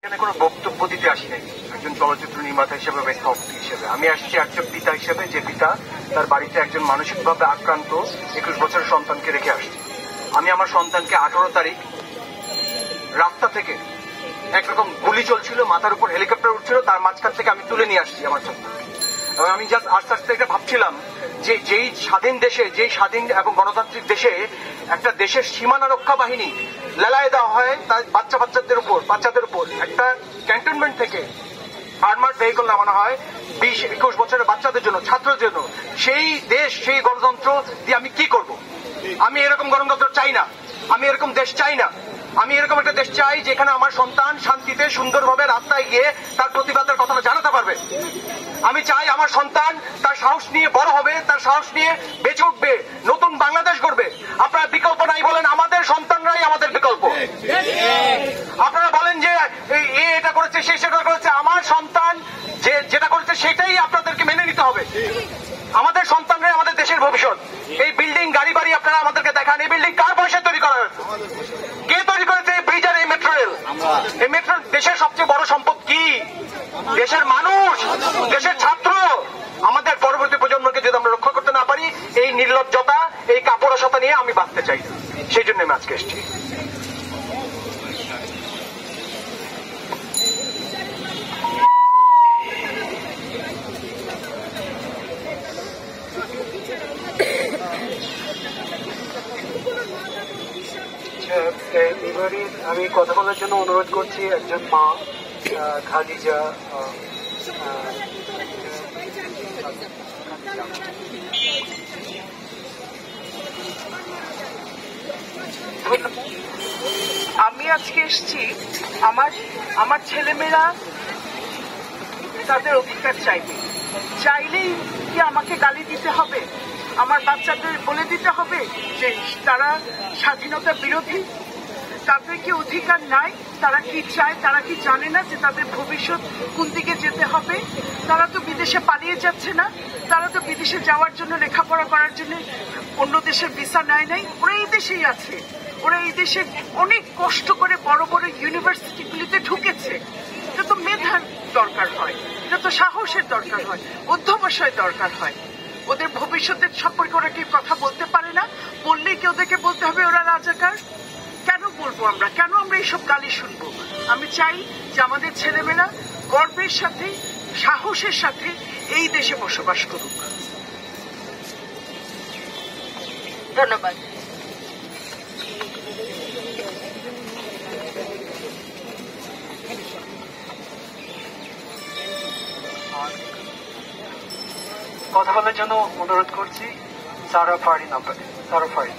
এখানে কোনো বক্তব্য দিতে আসি নাই একজন চলচ্চিত্র নির্মাতা হিসেবে বা স্থপতি হিসেবে। আমি আসছি একজন পিতা হিসেবে, যে পিতা তার বাড়িতে একজন মানসিকভাবে আক্রান্ত 21 বছরের সন্তানকে রেখে আসছি। আমি আমার সন্তানকে 18 তারিখ রাস্তা থেকে একরকম গুলি চলছিল, মাথার উপর হেলিকপ্টার উঠছিল, তার মাঝখান থেকে আমি তুলে নিয়ে আসছি আমার সন্তানকে। এবং আমি জাস্ট আস্তে আস্তে এটা ভাবছিলাম যে যেই স্বাধীন দেশে, যেই স্বাধীন এবং গণতান্ত্রিক দেশে একটা দেশের সীমানা রক্ষা বাহিনী লেলায় দেওয়া হয় তার বাচ্চাদের উপর একটা ক্যান্টনমেন্ট থেকে আর্মার্ড ভেহিকল নামানো হয় 20-21 বছরের বাচ্চাদের জন্য, ছাত্রদের জন্য। সেই দেশ, সেই গণতন্ত্র দিয়ে আমি কি করব? আমি এরকম গণতন্ত্র চাই না, আমি এরকম দেশ চাই না। আমি এরকম একটা দেশ চাই যেখানে আমার সন্তান শান্তিতে সুন্দরভাবে রাস্তায় গিয়ে তার প্রতিবাদের কথাটা জানাতে পারবে। আমি চাই আমার সন্তান তার সাহস নিয়ে বড় হবে, তার সাহস নিয়ে বেঁচে উঠবে, নতুন বাংলাদেশ গড়বে। আপনারা বিকল্প নাই বলেন, আমাদের সন্তানরাই আমাদের বিকল্প। আপনারা বলেন যে এটা করেছে, সে সেটা করেছে, আমার সন্তান যেটা করেছে সেটাই আপনাদেরকে মেনে নিতে হবে। আমাদের সন্তানরাই আমাদের দেশের ভবিষ্যৎ। এই বিল্ডিং, গাড়ি বাড়ি আপনারা আমাদেরকে দেখান, এই বিল্ডিং কার পয়সায় তৈরি করা হয়েছে? কে তৈরি করেছে এই ব্রিজ আর এই মেট্রো রেল? এই মেট্রো দেশের সবচেয়ে বড় সম্পদ কি? দেশের মানুষ, দেশের ছাত্র। আমাদের পরবর্তী প্রজন্মকে যদি আমরা রক্ষা করতে না পারি, এই নির্লজ্জতা, এই কাপুরুষতা নিয়ে আমি বাঁচতে চাই। সেই জন্য আমি আজকে এসেছি। এবারে আমি কথা বলার জন্য অনুরোধ করছি একজন মা, খাদিজা। আমি আজকে এসেছি, আমার ছেলেমেয়েরা তাদের অধিকার চাইবে। চাইলেই কি আমাকে গালি দিতে হবে? আমার বাচ্চাদের বলে দিতে হবে যে তারা স্বাধীনতা বিরোধী? তাদের কি অধিকার নাই? তারা কি চায়? তারা কি জানে না যে তাদের ভবিষ্যৎ কোন দিকে যেতে হবে? তারা তো বিদেশে পালিয়ে যাচ্ছে না, তারা তো বিদেশে যাওয়ার জন্য, লেখাপড়া করার জন্য অন্য দেশের ভিসা নেয় নাই। ওরা এই দেশেই আছে, ওরা এই দেশে অনেক কষ্ট করে বড় বড় ইউনিভার্সিটিগুলিতে ঢুকেছে। এটা তো মেধার দরকার হয়, এটা তো সাহসের দরকার হয়, অধ্যবসায়ের দরকার হয়। ওদের ভবিষ্যতের সম্পর্কে ওরা কি কথা বলতে পারে না? বললেই কি ওদেরকে বলতে হবে ওরা রাজাকার? কেন বলবো আমরা? কেন আমরা এইসব গালি শুনবো? আমি চাই যে আমাদের ছেলেমেয়েরা গর্বের সাথে, সাহসের সাথে এই দেশে বসবাস করুক। ধন্যবাদ। কথা বলার জন্য অনুরোধ করছি সারা ফারি নাম্বার, সারা ফারি।